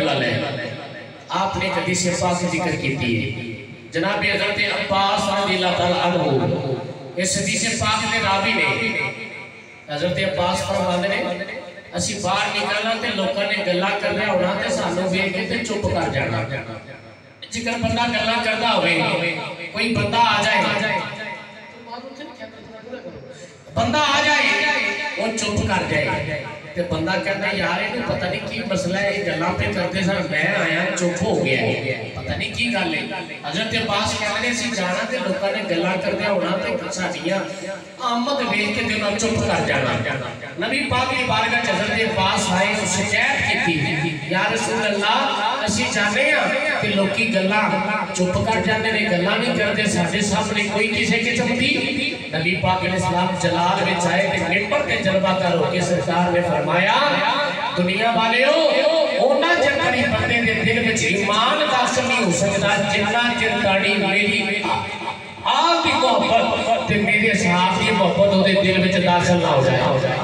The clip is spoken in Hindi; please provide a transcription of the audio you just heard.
रहमतुल्लाह अलैह आपने एक हदीस पाक जिक्र की थी जनाब हज़रत अब्बास रज़ियल्लाहु तआला अन्हु इस हदीस पाक के रावी ने हज़रत अब्बास फरमाते ने असी बाहर निकलना ते लोगों ने गल्लां करना होना ते सानू वेख के ते चुप कर जाना जिक्र बंदा गल्लां करदा होवे कोई बंदा आ जाए वो चुप कर जाए ते बंदा कहता यार इन्हें पता नहीं की मसला है गल्लां पे करते सर मैं आया चुप हो गया पता नहीं की गल है हज़रत अब्बास कहते हैं असीं जाना ते लोगों ने गल्लां करदे होना ते साडियां आमद वेख के ते चुप कर जाना नबी पाक की बारगाह च हज़रत अब्बास आए शिकायत की या रसूल अल्लाह असीं जाने आ ते लोकी गल्लां चुप कर जाते ने गल्लां नहीं करते साडे सामने कोई किसी किस्म दी नबी पाक अलैहिस्सलाम जलाल विच आए ते मिंबर ते जलवागर होके सरकार ने फरमाया दुनिया वालेओ ओना चिर करी बंदे दे दिल विच ईमान दाखिल नहीं हो सकदा जिन्ना चिर ताड़ी मेरी आप दी मोहब्बत ते मेरे साहब दी मोहब्बत ओदे दिल विच दाखिल ना हो जाए